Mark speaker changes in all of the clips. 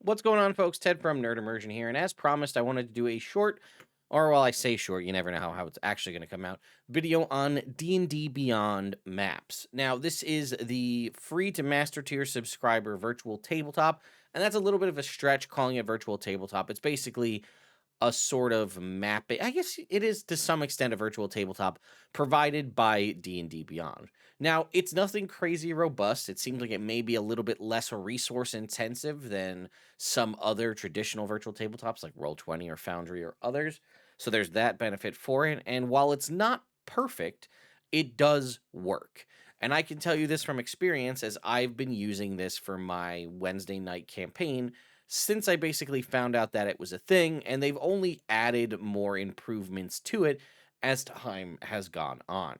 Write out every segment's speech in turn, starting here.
Speaker 1: What's going on, folks? Ted from Nerd Immersion here, and as promised, I wanted to do a short, or well, I say short, you never know how it's actually going to come out, video on D&D Beyond Maps. Now, this is the free to master tier subscriber virtual tabletop, and that's a little bit of a stretch calling it virtual tabletop. It's basically a sort of map. I guess it is to some extent a virtual tabletop provided by D&D Beyond. Now, it's nothing crazy robust. It seems like it may be a little bit less resource intensive than some other traditional virtual tabletops like Roll20 or Foundry or others. So there's that benefit for it. And while it's not perfect, it does work. And I can tell you this from experience as I've been using this for my Wednesday night campaign since I basically found out that it was a thing, and they've only added more improvements to it as time has gone on.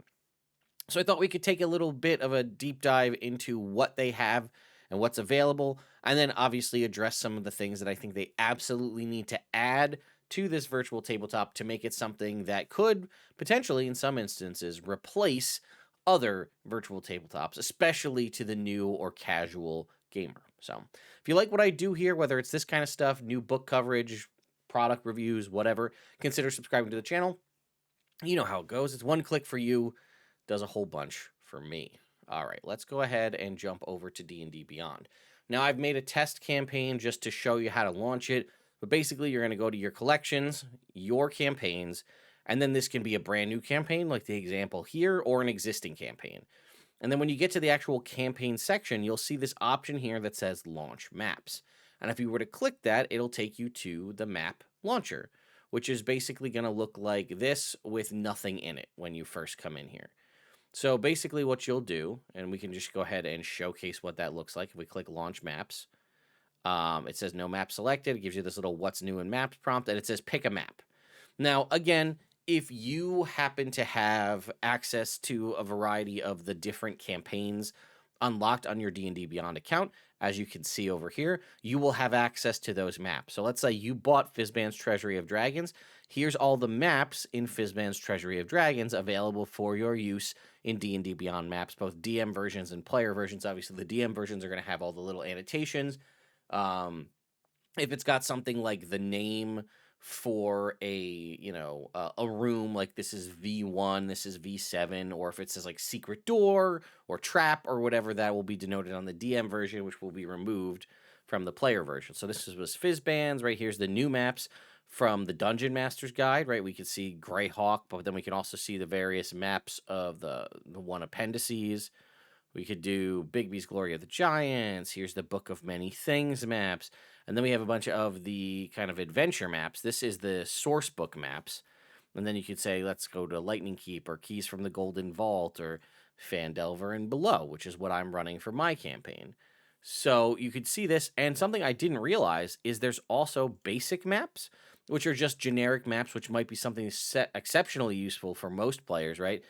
Speaker 1: So I thought we could take a little bit of a deep dive into what they have and what's available, and then obviously address some of the things that I think they absolutely need to add to this virtual tabletop to make it something that could potentially, in some instances, replace other virtual tabletops, especially to the new or casual gamer. So if you like what I do here, whether it's this kind of stuff, new book coverage, product reviews, whatever, consider subscribing to the channel. You know how it goes. It's one click for you, does a whole bunch for me. All right, let's go ahead and jump over to D&D Beyond. Now, I've made a test campaign just to show you how to launch it, but basically you're going to go to your collections, your campaigns, and then this can be a brand new campaign like the example here, or an existing campaign. And then when you get to the actual campaign section, you'll see this option here that says Launch Maps. And if you were to click that, it'll take you to the map launcher, which is basically going to look like this with nothing in it when you first come in here. So basically what you'll do, and we can just go ahead and showcase what that looks like. If we click Launch Maps, it says no map selected. It gives you this little what's new in maps prompt, and it says pick a map. Now, again, if you happen to have access to a variety of the different campaigns unlocked on your D&D Beyond account, as you can see over here, you will have access to those maps. So let's say you bought Fizban's Treasury of Dragons. Here's all the maps in Fizban's Treasury of Dragons available for your use in D&D Beyond Maps, both DM versions and player versions. Obviously, the DM versions are going to have all the little annotations. If it's got something like the name for a room, like this is V1, this is V7, or if it says like secret door or trap or whatever, that will be denoted on the DM version, which will be removed from the player version. So this was Fizban's. Right here's the new maps from the Dungeon Master's Guide. Right, we can see Greyhawk, but then we can also see the various maps of the one appendices. We could do Bigby's Glory of the Giants. Here's the Book of Many Things maps. And then we have a bunch of the kind of adventure maps. This is the source book maps. And then you could say, let's go to Lightning Keep or Keys from the Golden Vault or Fandelver and Below, which is what I'm running for my campaign. So you could see this. And something I didn't realize is there's also basic maps, which are just generic maps, which might be something exceptionally useful for most players, right?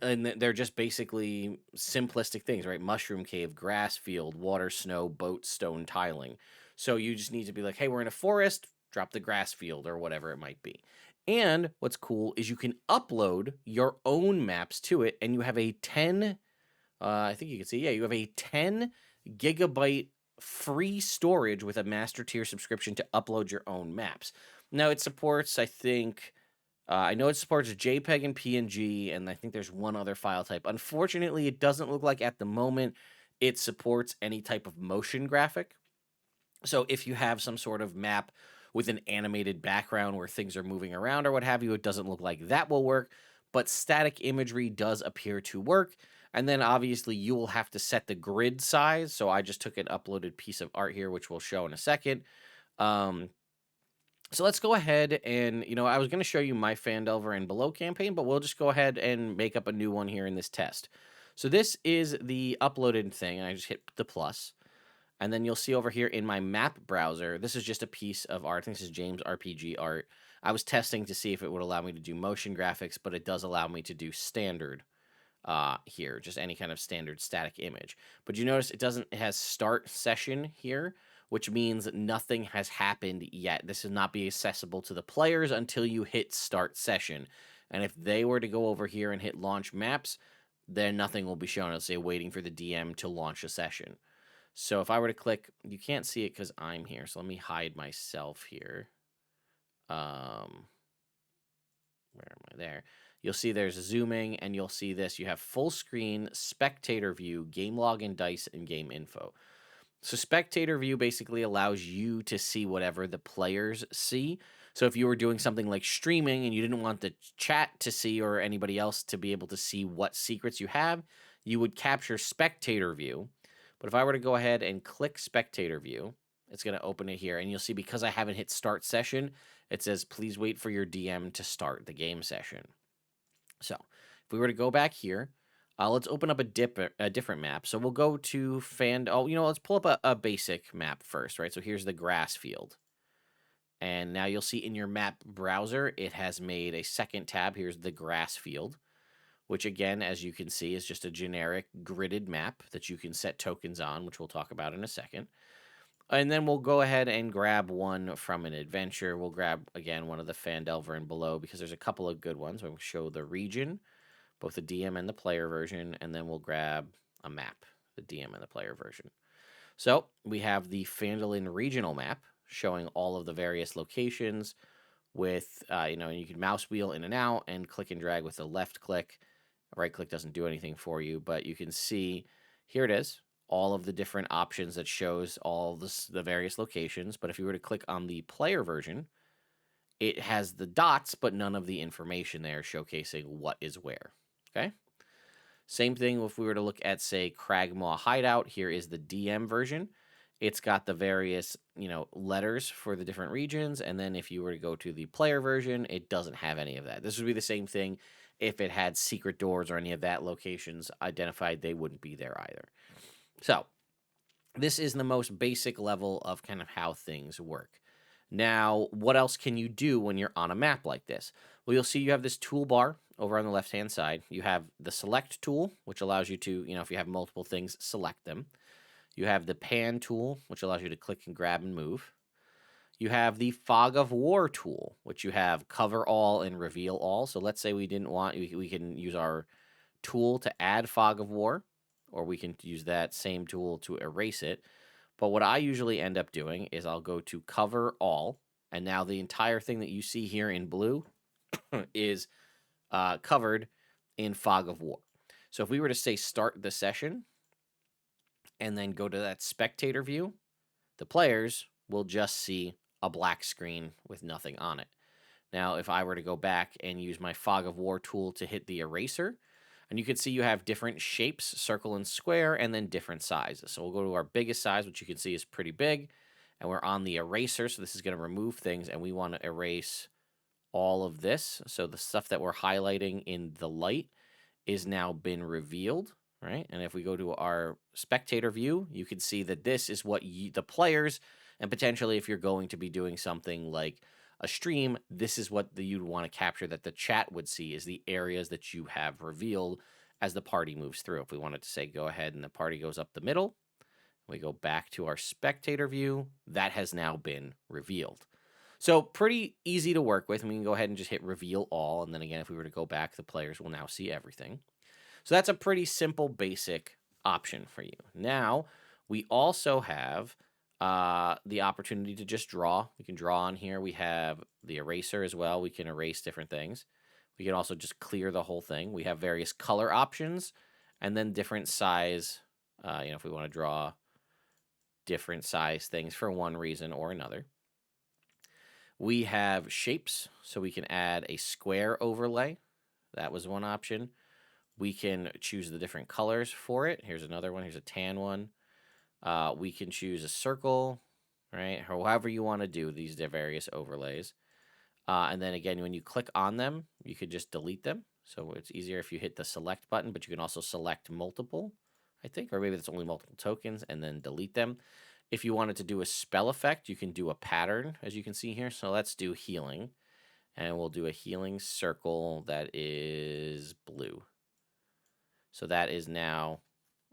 Speaker 1: And they're just basically simplistic things, right? Mushroom cave, grass field, water, snow, boat, stone, tiling. So you just need to be like, hey, we're in a forest, drop the grass field or whatever it might be. And what's cool is you can upload your own maps to it, and you have a 10, I think you can see, yeah, you have a 10 gigabyte free storage with a master tier subscription to upload your own maps. Now it supports, I think, I know it supports JPEG and PNG, and I think there's one other file type. Unfortunately, it doesn't look like at the moment it supports any type of motion graphic. So if you have some sort of map with an animated background where things are moving around or what have you, it doesn't look like that will work. But static imagery does appear to work. And then obviously you will have to set the grid size. So I just took an uploaded piece of art here, which we'll show in a second. So let's go ahead and, I was going to show you my Fandelver and Below campaign, but we'll just go ahead and make up a new one here in this test. So this is the uploaded thing, and I just hit the plus. And then you'll see over here in my map browser, this is just a piece of art. I think this is James RPG art. I was testing to see if it would allow me to do motion graphics, but it does allow me to do standard here, just any kind of standard static image. But you notice it has start session here, which means nothing has happened yet. This will not be accessible to the players until you hit start session. And if they were to go over here and hit launch maps, then nothing will be shown. It'll say waiting for the DM to launch a session. So if I were to click, you can't see it because I'm here. So let me hide myself here. Where am I there? You'll see there's zooming, and you'll see this. You have full screen, spectator view, game log and dice, and game info. So spectator view basically allows you to see whatever the players see. So if you were doing something like streaming and you didn't want the chat to see or anybody else to be able to see what secrets you have, you would capture spectator view. But if I were to go ahead and click spectator view, it's going to open it here. And you'll see because I haven't hit start session, it says, please wait for your DM to start the game session. So if we were to go back here, let's open up a different map. So we'll go to let's pull up a basic map first, right? So here's the grass field. And now you'll see in your map browser, it has made a second tab. Here's the grass field, which again, as you can see, is just a generic gridded map that you can set tokens on, which we'll talk about in a second. And then we'll go ahead and grab one from an adventure. We'll grab, again, one of the Phandelver and below because there's a couple of good ones. We'll show the region, both the DM and the player version, and then we'll grab a map, the DM and the player version. So we have the Phandalin regional map showing all of the various locations with, and you can mouse wheel in and out and click and drag with the left click. Right click doesn't do anything for you, but you can see here it is, all of the different options that shows all the various locations. But if you were to click on the player version, it has the dots, but none of the information there showcasing what is where. Okay. Same thing if we were to look at, say, Cragmaw Hideout. Here is the DM version. It's got the various, letters for the different regions. And then if you were to go to the player version, it doesn't have any of that. This would be the same thing if it had secret doors or any of that locations identified. They wouldn't be there either. So this is the most basic level of kind of how things work. Now, what else can you do when you're on a map like this? Well, you'll see you have this toolbar over on the left-hand side. You have the select tool, which allows you to, if you have multiple things, select them. You have the pan tool, which allows you to click and grab and move. You have the fog of war tool, which you have cover all and reveal all. So let's say we didn't want, we can use our tool to add fog of war, or we can use that same tool to erase it. But what I usually end up doing is I'll go to cover all, and now the entire thing that you see here in blue is covered in fog of war. So if we were to say start the session and then go to that spectator view, the players will just see a black screen with nothing on it. Now, if I were to go back and use my fog of war tool to hit the eraser, and you can see you have different shapes, circle and square, and then different sizes. So we'll go to our biggest size, which you can see is pretty big, and we're on the eraser, so this is going to remove things, and we want to erase all of this. So the stuff that we're highlighting in the light is now been revealed, right? And if we go to our spectator view, you can see that this is what the players, and potentially if you're going to be doing something like a stream, this is what you'd want to capture that the chat would see, is the areas that you have revealed as the party moves through. If we wanted to say go ahead and the party goes up the middle, we go back to our spectator view, that has now been revealed. So pretty easy to work with. And we can go ahead and just hit reveal all. And then again, if we were to go back, the players will now see everything. So that's a pretty simple, basic option for you. Now, we also have the opportunity to just draw. We can draw on here. We have the eraser as well. We can erase different things. We can also just clear the whole thing. We have various color options and then different size, if we want to draw different size things for one reason or another. We have shapes, so we can add a square overlay. That was one option. We can choose the different colors for it. Here's another one. Here's a tan one. We can choose a circle, right? However you want to do these various overlays. And then again, when you click on them, you could just delete them. So it's easier if you hit the select button, but you can also select multiple, I think, or maybe it's only multiple tokens and then delete them. If you wanted to do a spell effect, you can do a pattern, as you can see here. So let's do healing, and we'll do a healing circle that is blue. So that is now,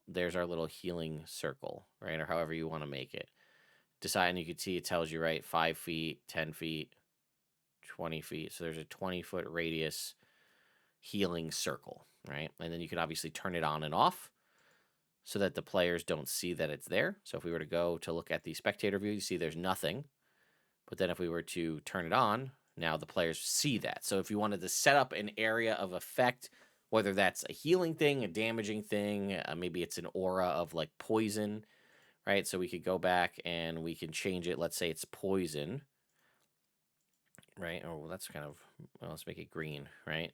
Speaker 1: there's our little healing circle, right? Or however you want to make it. Decide, and you can see it tells you, right, 5 feet, 10 feet, 20 feet. So there's a 20-foot radius healing circle, right? And then you can obviously turn it on and off. so that the players don't see that it's there. So if we were to go to look at the spectator view, you see there's nothing. But then if we were to turn it on, now the players see that. So if you wanted to set up an area of effect, whether that's a healing thing, a damaging thing, maybe it's an aura of like poison, right? So we could go back and we can change it. Let's say it's poison, right? Oh, well, that's kind of, well, let's make it green, right?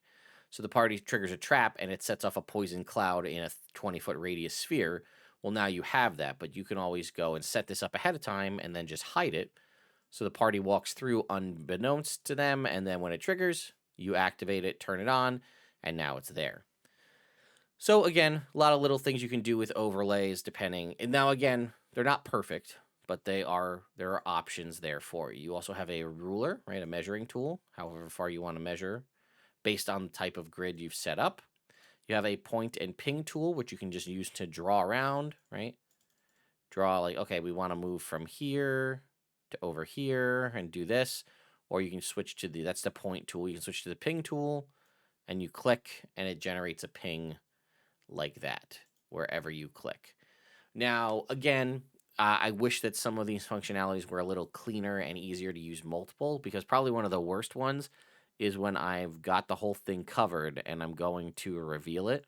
Speaker 1: So the party triggers a trap and it sets off a poison cloud in a 20-foot radius sphere. Well, now you have that, but you can always go and set this up ahead of time and then just hide it. So the party walks through unbeknownst to them, and then when it triggers, you activate it, turn it on, and now it's there. So again, a lot of little things you can do with overlays depending. And now again, they're not perfect, but there are options there for you. You also have a ruler, right? A measuring tool, however far you want to measure based on the type of grid you've set up. You have a point and ping tool, which you can just use to draw around, right? Draw like, okay, we want to move from here to over here and do this. Or you can switch to that's the point tool. You can switch to the ping tool and you click and it generates a ping like that wherever you click. Now, again, I wish that some of these functionalities were a little cleaner and easier to use multiple, because probably one of the worst ones is when I've got the whole thing covered and I'm going to reveal it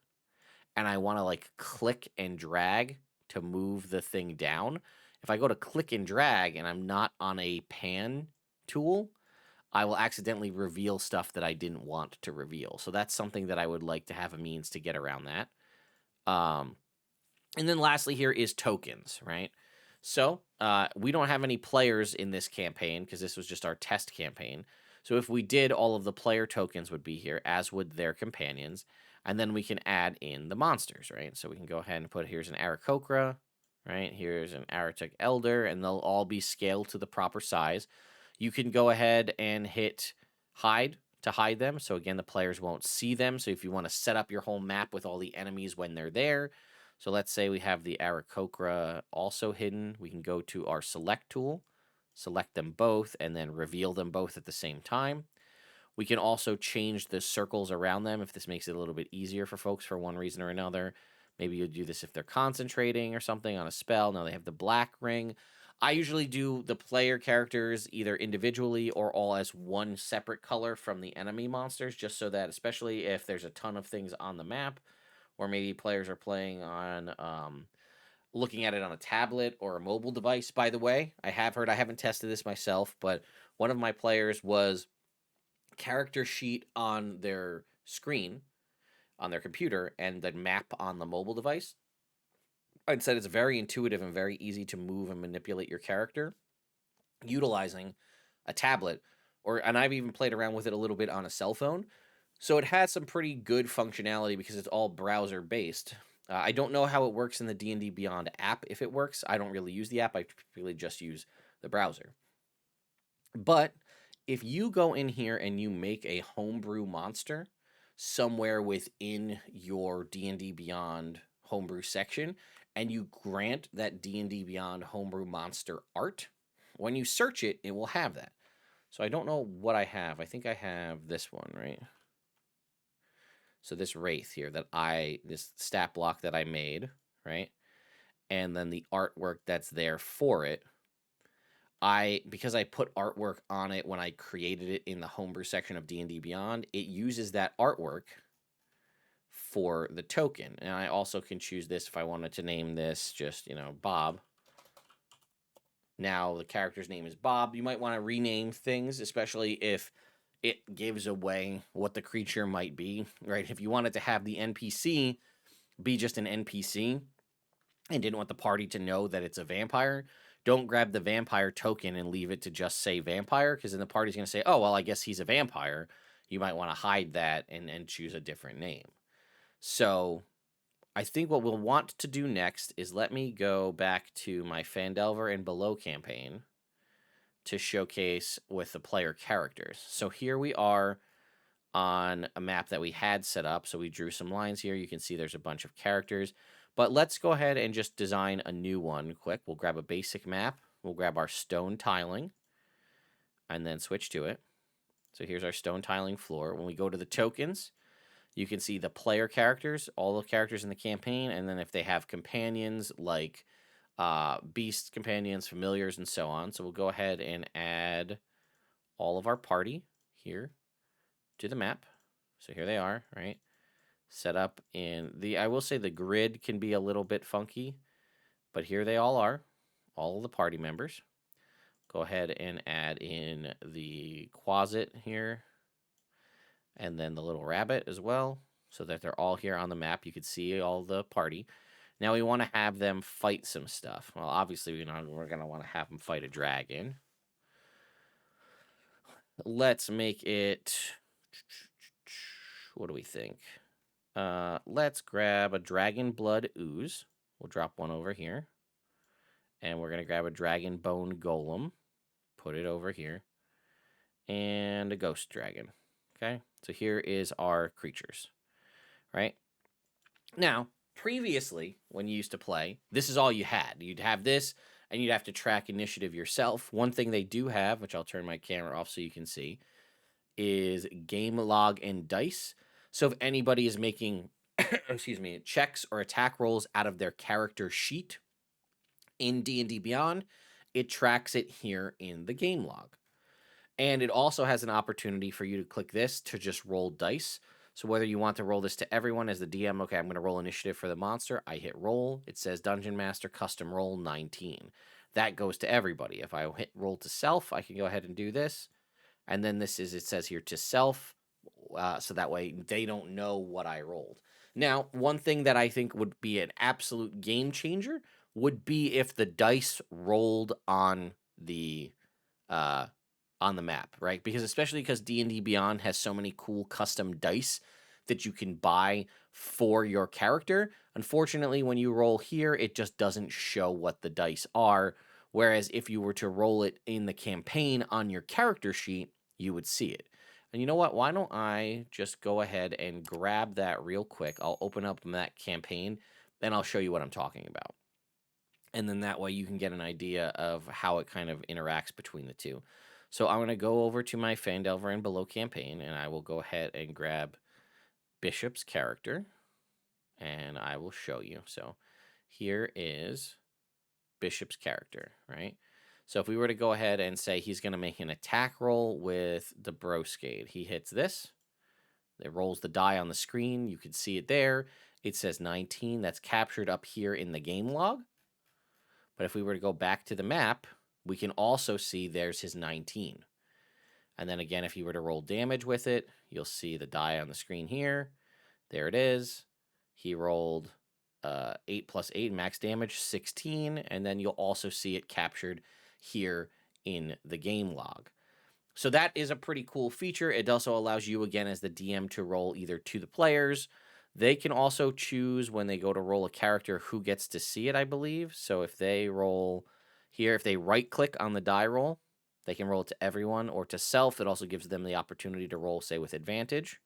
Speaker 1: and I want to like click and drag to move the thing down. If I go to click and drag and I'm not on a pan tool, I will accidentally reveal stuff that I didn't want to reveal. So that's something that I would like to have a means to get around that. And then lastly here is tokens, right? So we don't have any players in this campaign because this was just our test campaign. So if we did, all of the player tokens would be here, as would their companions. And then we can add in the monsters, right? So we can go ahead and put, here's an Aarakocra, right? Here's an Aratuk Elder, and they'll all be scaled to the proper size. You can go ahead and hit hide to hide them. So again, the players won't see them. So if you want to set up your whole map with all the enemies when they're there. So let's say we have the Aarakocra also hidden. We can go to our select tool, select them both, and then reveal them both at the same time. We can also change the circles around them if this makes it a little bit easier for folks for one reason or another. Maybe you'll do this if they're concentrating or something on a spell. Now they have the black ring. I usually do the player characters either individually or all as one separate color from the enemy monsters, just so that, especially if there's a ton of things on the map, or maybe players are playing on looking at it on a tablet or a mobile device. By the way, I have heard, I haven't tested this myself, but one of my players was character sheet on their screen on their computer and the map on the mobile device. I'd said it's very intuitive and very easy to move and manipulate your character utilizing a tablet, and I've even played around with it a little bit on a cell phone. So it has some pretty good functionality because it's all browser based. I don't know how it works in the D&D Beyond app. If it works, I don't really use the app. I really just use the browser. But if you go in here and you make a homebrew monster somewhere within your D&D Beyond homebrew section, and you grant that D&D Beyond homebrew monster art, when you search it, it will have that. So I don't know what I have. I think I have this one, right? So this wraith here this stat block that I made, right? And then the artwork that's there for it. Because I put artwork on it when I created it in the homebrew section of D&D Beyond, it uses that artwork for the token. And I also can choose this if I wanted to name this just, Bob. Now the character's name is Bob. You might want to rename things, especially if it gives away what the creature might be, right? If you wanted to have the NPC be just an NPC and didn't want the party to know that it's a vampire, don't grab the vampire token and leave it to just say vampire, because then the party's going to say, oh, well, I guess he's a vampire. You might want to hide that and choose a different name. So I think what we'll want to do next is let me go back to my Phandelver and Below campaign to showcase with the player characters. So here we are on a map that we had set up. So we drew some lines here. You can see there's a bunch of characters. But let's go ahead and just design a new one quick. We'll grab a basic map. We'll grab our stone tiling and then switch to it. So here's our stone tiling floor. When we go to the tokens, you can see the player characters, all the characters in the campaign, and then if they have companions like beast companions, familiars, and so on. So we'll go ahead and add all of our party here to the map. So here they are, right? Set up in the, I will say the grid can be a little bit funky, but here they all are, all of the party members. Go ahead and add in the Quasit here, and then the little rabbit as well, so that they're all here on the map. You can see all the party. Now we want to have them fight some stuff. Well, obviously we're going to want to have them fight a dragon. Let's make it, what do we think? Let's grab a dragon blood ooze. We'll drop one over here. And we're going to grab a dragon bone golem. Put it over here. And a ghost dragon. Okay, so here is our creatures, right? Now, previously, when you used to play, this is all you had. You'd have this, and you'd have to track initiative yourself. One thing they do have, which I'll turn my camera off so you can see, is game log and dice. So if anybody is making, excuse me, checks or attack rolls out of their character sheet in D&D Beyond, it tracks it here in the game log. And it also has an opportunity for you to click this to just roll dice. So whether you want to roll this to everyone as the DM, okay, I'm going to roll initiative for the monster. I hit roll. It says Dungeon Master custom roll 19. That goes to everybody. If I hit roll to self, I can go ahead and do this. And then this is, it says here to self. So that way they don't know what I rolled. Now, one thing that I think would be an absolute game changer would be if the dice rolled on the map, right? Because especially because D&D Beyond has so many cool custom dice that you can buy for your character. Unfortunately, when you roll here, it just doesn't show what the dice are. Whereas if you were to roll it in the campaign on your character sheet, you would see it. And you know what? Why don't I just go ahead and grab that real quick? I'll open up that campaign, then I'll show you what I'm talking about. And then that way you can get an idea of how it kind of interacts between the two. So I'm going to go over to my Phandelver and Below campaign, and I will go ahead and grab Bishop's character, and I will show you. So here is Bishop's character, right? So if we were to go ahead and say he's going to make an attack roll with the Broscade, he hits this. It rolls the die on the screen. You can see it there. It says 19. That's captured up here in the game log. But if we were to go back to the map, we can also see there's his 19. And then again, if you were to roll damage with it, you'll see the die on the screen here. There it is. He rolled 8 plus 8, max damage, 16. And then you'll also see it captured here in the game log. So that is a pretty cool feature. It also allows you, again, as the DM to roll either to the players. They can also choose when they go to roll a character who gets to see it, I believe. So if they roll here, if they right-click on the die roll, they can roll it to everyone or to self. It also gives them the opportunity to roll, say, with advantage.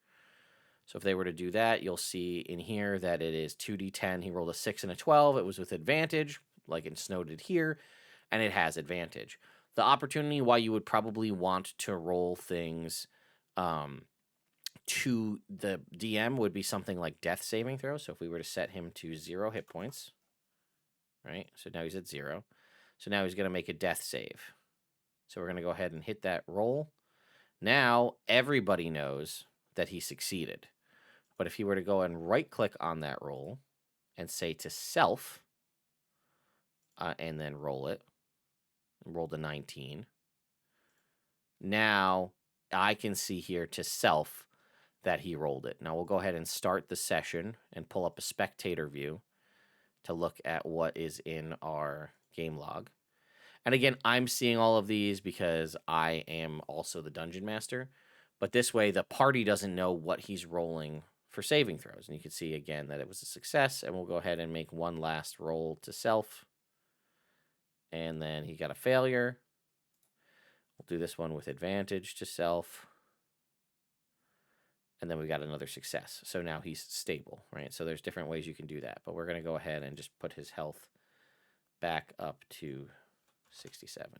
Speaker 1: So if they were to do that, you'll see in here that it is 2d10. He rolled a 6 and a 12. It was with advantage, like it's noted here, and it has advantage. The opportunity why you would probably want to roll things to the DM would be something like death saving throw. So if we were to set him to 0 hit points, right? So now he's at 0. So now he's going to make a death save. So we're going to go ahead and hit that roll. Now everybody knows that he succeeded. But if he were to go and right click on that roll and say to self, and then roll it, roll the 19. Now I can see here to self that he rolled it. Now we'll go ahead and start the session and pull up a spectator view to look at what is in our game log. And again, I'm seeing all of these because I am also the dungeon master, but this way the party doesn't know what he's rolling for saving throws. And you can see again that it was a success, and we'll go ahead and make one last roll to self. And then he got a failure. We'll do this one with advantage to self. And then we got another success. So now he's stable, right? So there's different ways you can do that. But we're going to go ahead and just put his health back up to 67.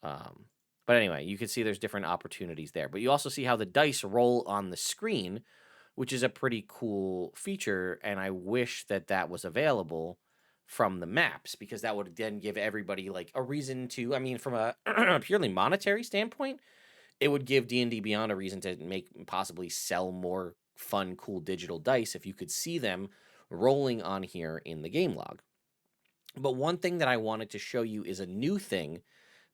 Speaker 1: But But anyway, you can see there's different opportunities there. But you also see how the dice roll on the screen, which is a pretty cool feature. And I wish that that was available from the maps, because that would then give everybody like a reason to, I mean, from a purely monetary standpoint, it would give D&D Beyond a reason to make possibly sell more fun, cool digital dice if you could see them rolling on here in the game log. But one thing that I wanted to show you is a new thing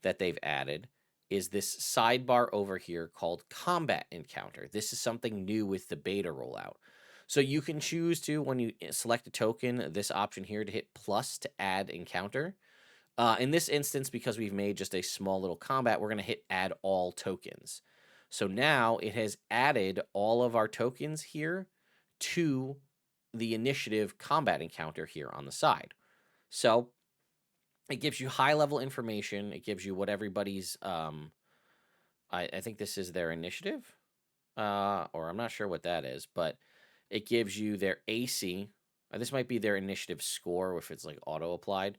Speaker 1: that they've added is this sidebar over here called Combat Encounter. This is something new with the beta rollout. So you can choose to, when you select a token, this option here to hit plus to add encounter. In this instance, because we've made just a small little combat, we're going to hit add all tokens. So now it has added all of our tokens here to the initiative combat encounter here on the side. So it gives you high level information. It gives you what everybody's, I think this is their initiative, or I'm not sure what that is, but it gives you their AC. This might be their initiative score if it's like auto applied,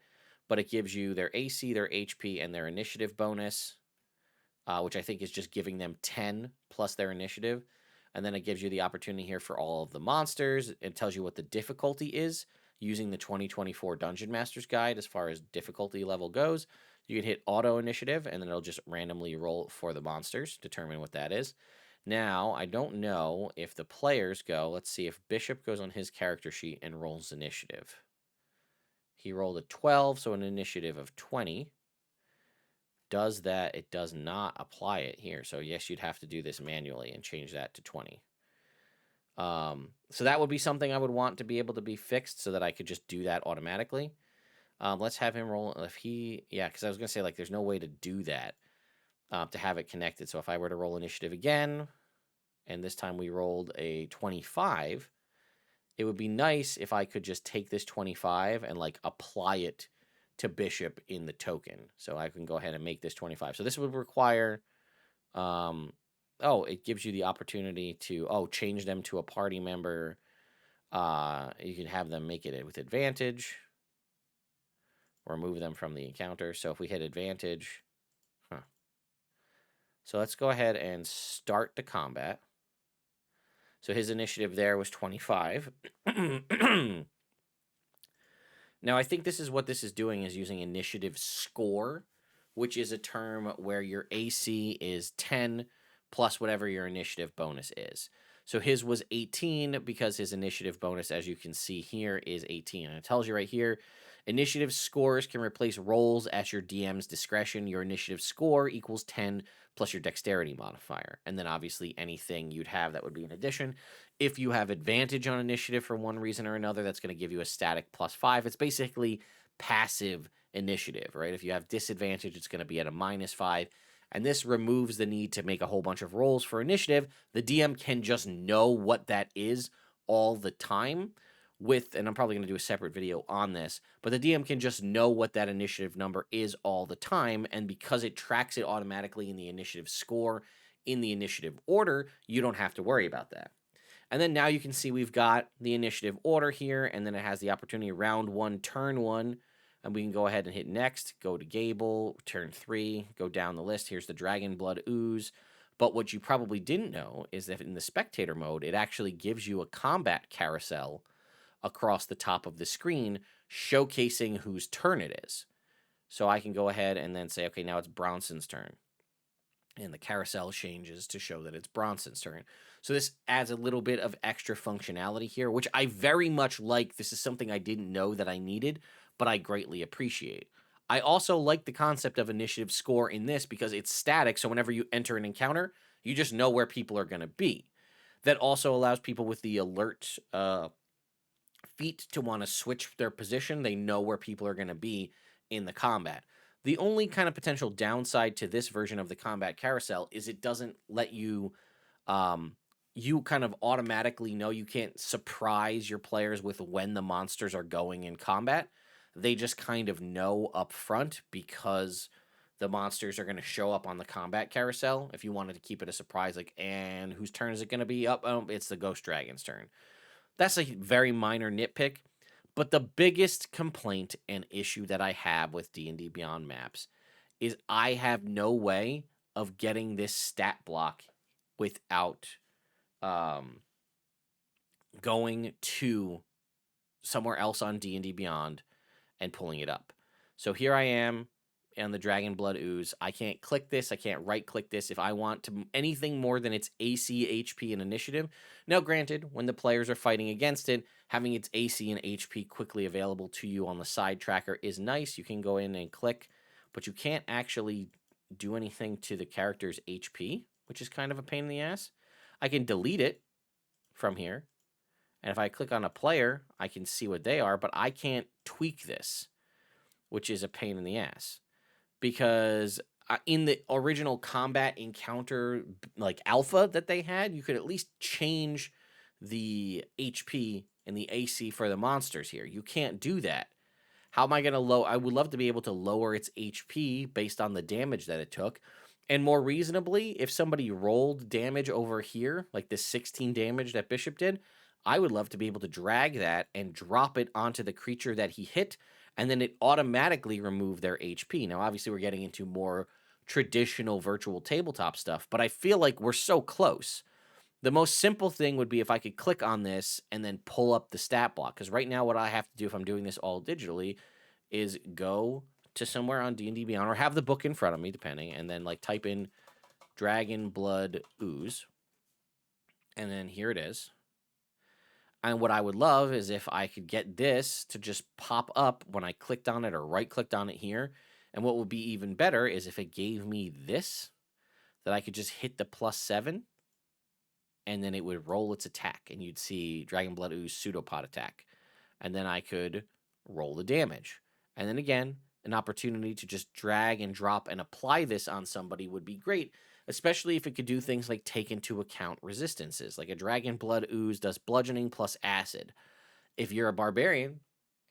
Speaker 1: but it gives you their AC, their HP, and their initiative bonus, which I think is just giving them 10 plus their initiative. And then it gives you the opportunity here for all of the monsters. It tells you what the difficulty is using the 2024 Dungeon Master's Guide as far as difficulty level goes. You can hit auto initiative, and then it'll just randomly roll for the monsters, determine what that is. Now, I don't know if the players go, let's see if Bishop goes on his character sheet and rolls initiative. He rolled a 12, so an initiative of 20. Does that? It does not apply it here. So yes, you'd have to do this manually and change that to 20. So that would be something I would want to be able to be fixed so that I could just do that automatically. Let's have him roll. If he, yeah, because I was going to say, like, there's no way to do that, to have it connected. So if I were to roll initiative again, and this time we rolled a 25, it would be nice if I could just take this 25 and like apply it to Bishop in the token. So I can go ahead and make this 25. So this would require, it gives you the opportunity to, change them to a party member. You can have them make it with advantage or remove them from the encounter. So if we hit advantage, so let's go ahead and start the combat. So his initiative there was 25. Now, I think this is what this is doing, is using initiative score, which is a term where your AC is 10 plus whatever your initiative bonus is. So his was 18 because his initiative bonus, as you can see here, is 18. And it tells you right here, initiative scores can replace rolls at your DM's discretion. Your initiative score equals 10 plus your dexterity modifier. And then obviously anything you'd have that would be an addition. If you have advantage on initiative for one reason or another, that's going to give you a static +5. It's basically passive initiative, right? If you have disadvantage, it's going to be at a -5. And this removes the need to make a whole bunch of rolls for initiative. The DM can just know what that is all the time and I'm probably going to do a separate video on this, but the DM can just know what that initiative number is all the time. And because it tracks it automatically in the initiative score, in the initiative order, you don't have to worry about that. And then now you can see we've got the initiative order here, and then it has the opportunity round 1, turn 1, and we can go ahead and hit next, go to Gable, turn 3, go down the list. Here's the Dragon Blood Ooze. But what you probably didn't know is that in the spectator mode, it actually gives you a combat carousel across the top of the screen showcasing whose turn it is. So I can go ahead and then say, okay, now it's Bronson's turn. And the carousel changes to show that it's Bronson's turn. So this adds a little bit of extra functionality here, which I very much like. This is something I didn't know that I needed, but I greatly appreciate. I also like the concept of initiative score in this because it's static, so whenever you enter an encounter, you just know where people are going to be. That also allows people with the alert feat to want to switch their position. They know where people are going to be in the combat. The only kind of potential downside to this version of the combat carousel is it doesn't let you, you kind of automatically know. You can't surprise your players with when the monsters are going in combat. They just kind of know up front because the monsters are going to show up on the combat carousel. If you wanted to keep it a surprise, like, and whose turn is it going to be? It's the Ghost Dragon's turn. That's a very minor nitpick, but the biggest complaint and issue that I have with D&D Beyond Maps is I have no way of getting this stat block without um, going to somewhere else on D&D Beyond and pulling it up. So here I am on the Dragon Blood Ooze. I can't click this. I can't right-click this if I want to anything more than its AC, HP, and initiative. Now, granted, when the players are fighting against it, having its AC and HP quickly available to you on the side tracker is nice. You can go in and click, but you can't actually do anything to the character's HP, which is kind of a pain in the ass. I can delete it from here, and if I click on a player, I can see what they are, but I can't tweak this, which is a pain in the ass. Because in the original combat encounter, like alpha that they had, you could at least change the HP and the AC for the monsters here. You can't do that. How am I going to I would love to be able to lower its HP based on the damage that it took. And more reasonably, if somebody rolled damage over here, like this 16 damage that Bishop did, I would love to be able to drag that and drop it onto the creature that he hit, and then it automatically remove their HP. Now, obviously, we're getting into more traditional virtual tabletop stuff, but I feel like we're so close. The most simple thing would be if I could click on this and then pull up the stat block, because right now what I have to do if I'm doing this all digitally is go to somewhere on D&D Beyond, or have the book in front of me, depending, and then like type in Dragon Blood Ooze, and then here it is. And what I would love is if I could get this to just pop up when I clicked on it or right-clicked on it here. And what would be even better is if it gave me this, that I could just hit the +7, and then it would roll its attack. And you'd see Dragon Blood Ooze Pseudopod attack. And then I could roll the damage. And then again, an opportunity to just drag and drop and apply this on somebody would be great, especially if it could do things like take into account resistances. Like a Dragon Blood Ooze does bludgeoning plus acid. If you're a barbarian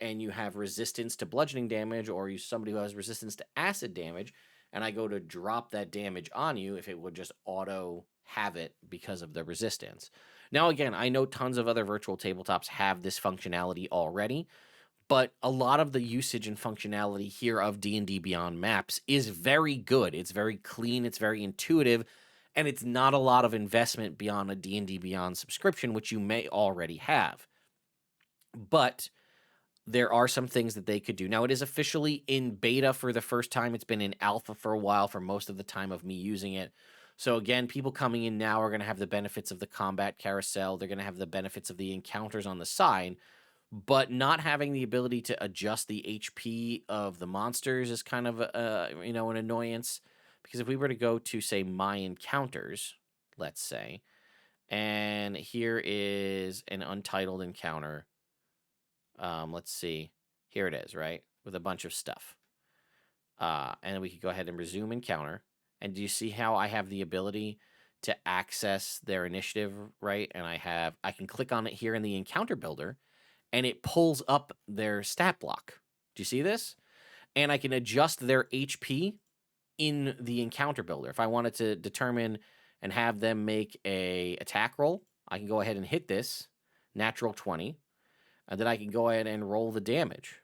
Speaker 1: and you have resistance to bludgeoning damage, or you're somebody who has resistance to acid damage, and I go to drop that damage on you, if it would just auto have it because of the resistance. Now, again, I know tons of other virtual tabletops have this functionality already, but a lot of the usage and functionality here of D&D Beyond Maps is very good. It's very clean, it's very intuitive, and it's not a lot of investment beyond a D&D Beyond subscription, which you may already have. But there are some things that they could do. Now, it is officially in beta for the first time. It's been in alpha for a while for most of the time of me using it. So again, people coming in now are going to have the benefits of the combat carousel. They're going to have the benefits of the encounters on the side. But not having the ability to adjust the HP of the monsters is kind of an annoyance. Because if we were to go to, say, my encounters, let's say, and here is an untitled encounter. Let's see. Here it is, right? With a bunch of stuff. And we could go ahead and resume encounter. And do you see how I have the ability to access their initiative, right? And I can click on it here in the encounter builder, and it pulls up their stat block. Do you see this? And I can adjust their HP in the encounter builder. If I wanted to determine and have them make a attack roll, I can go ahead and hit this, natural 20, and then I can go ahead and roll the damage.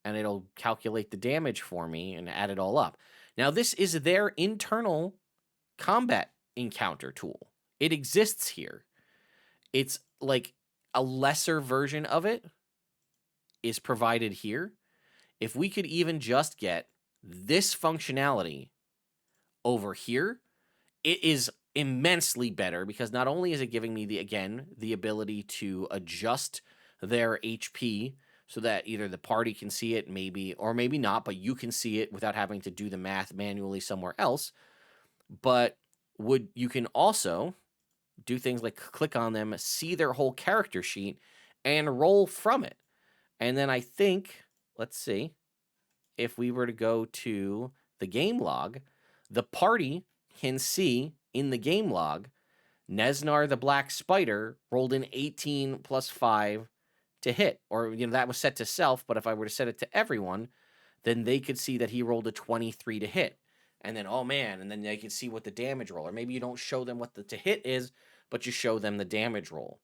Speaker 1: And it'll calculate the damage for me and add it all up. Now, this is their internal combat encounter tool. It exists here. It's like a lesser version of it is provided here. If we could even just get this functionality over here, it is immensely better, because not only is it giving me the ability to adjust their HP so that either the party can see it, maybe, or maybe not, but you can see it without having to do the math manually somewhere else. But you can also do things like click on them, see their whole character sheet, and roll from it. And then I think, let's see, if we were to go to the game log, the party can see in the game log, Nesnar the Black Spider rolled an 18 plus 5 to hit. Or, that was set to self, but if I were to set it to everyone, then they could see that he rolled a 23 to hit. And then, oh man, and then they can see what the damage roll, or maybe you don't show them what the to hit is, but you show them the damage roll.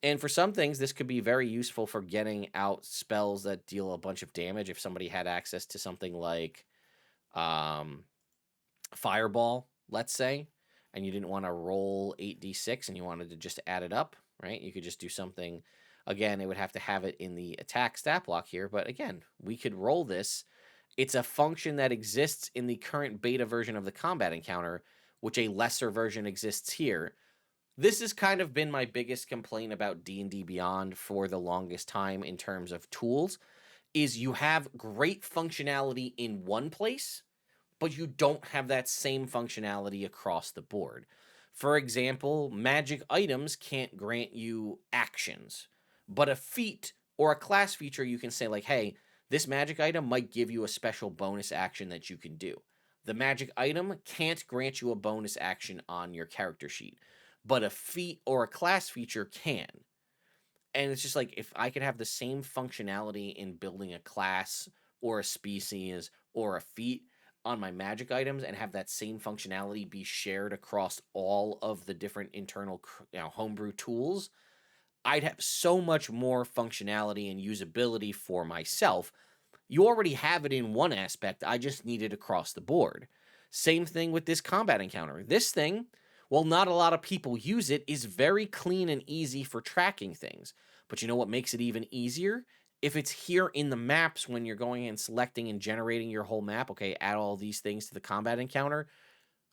Speaker 1: And for some things, this could be very useful for getting out spells that deal a bunch of damage. If somebody had access to something like Fireball, let's say, and you didn't want to roll 8d6 and you wanted to just add it up, right? You could just do something. Again, it would have to have it in the attack stat block here, but again, we could roll this. It's a function that exists in the current beta version of the combat encounter, which a lesser version exists here. This has kind of been my biggest complaint about D&D Beyond for the longest time in terms of tools, is you have great functionality in one place, but you don't have that same functionality across the board. For example, magic items can't grant you actions, but a feat or a class feature, you can say like, hey, this magic item might give you a special bonus action that you can do. The magic item can't grant you a bonus action on your character sheet, but a feat or a class feature can. And it's just like, if I could have the same functionality in building a class or a species or a feat on my magic items and have that same functionality be shared across all of the different internal, homebrew tools, I'd have so much more functionality and usability for myself. You already have it in one aspect. I just need it across the board. Same thing with this combat encounter. This thing, while not a lot of people use it, is very clean and easy for tracking things. But you know what makes it even easier? If it's here in the maps when you're going and selecting and generating your whole map, okay, add all these things to the combat encounter,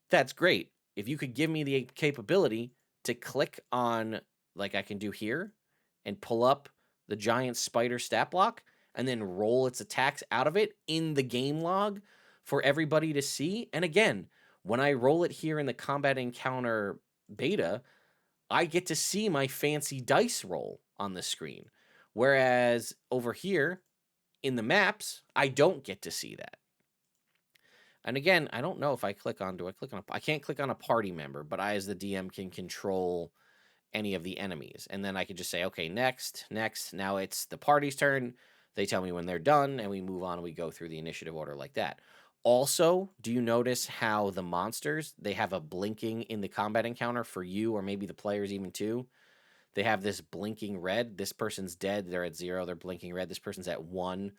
Speaker 1: that's great. If you could give me the capability to click on, like I can do here, and pull up the giant spider stat block, and then roll its attacks out of it in the game log for everybody to see. And again, when I roll it here in the combat encounter beta, I get to see my fancy dice roll on the screen. Whereas over here in the maps, I don't get to see that. And again, I don't know if I click on, I can't click on a party member, but I as the DM can control any of the enemies. And then I could just say, okay, next. Now it's the party's turn. They tell me when they're done, and we move on and we go through the initiative order like that. Also, do you notice how the monsters, they have a blinking in the combat encounter for you, or maybe the players even too? They have this blinking red. This person's dead. They're at 0. They're blinking red. This person's at 1.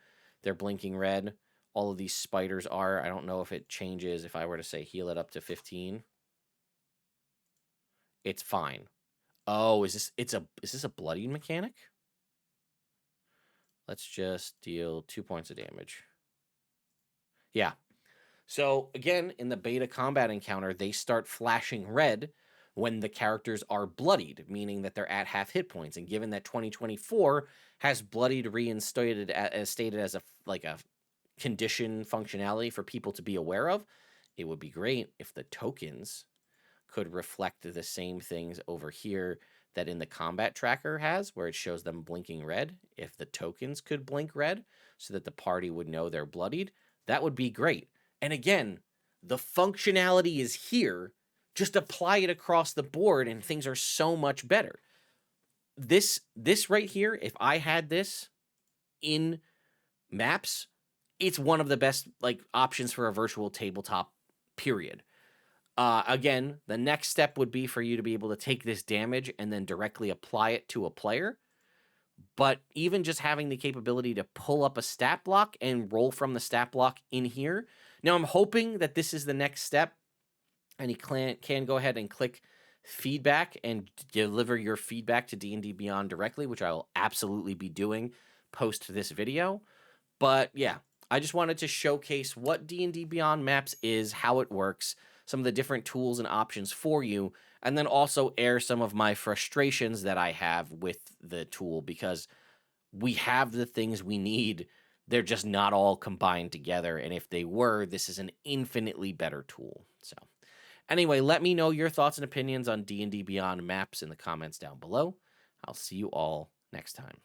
Speaker 1: They're blinking red. All of these spiders are. I don't know if it changes if I were to say heal it up to 15. It's fine. Oh, is this a bloodied mechanic? Let's just deal 2 points of damage. Yeah. So again, in the beta combat encounter, they start flashing red when the characters are bloodied, meaning that they're at half hit points. And given that 2024 has bloodied reinstated as stated as a condition functionality for people to be aware of, it would be great if the tokens could reflect the same things over here that in the combat tracker has, where it shows them blinking red. If the tokens could blink red so that the party would know they're bloodied, that would be great. And again, the functionality is here. Just apply it across the board and things are so much better. This right here, if I had this in maps, it's one of the best options for a virtual tabletop, period. Again, the next step would be for you to be able to take this damage and then directly apply it to a player. But even just having the capability to pull up a stat block and roll from the stat block in here. Now, I'm hoping that this is the next step, and you can go ahead and click feedback and deliver your feedback to D&D Beyond directly, which I will absolutely be doing post this video. But yeah, I just wanted to showcase what D&D Beyond Maps is, how it works, some of the different tools and options for you, and then also air some of my frustrations that I have with the tool, because we have the things we need. They're just not all combined together. And if they were, this is an infinitely better tool. So anyway, let me know your thoughts and opinions on D&D Beyond Maps in the comments down below. I'll see you all next time.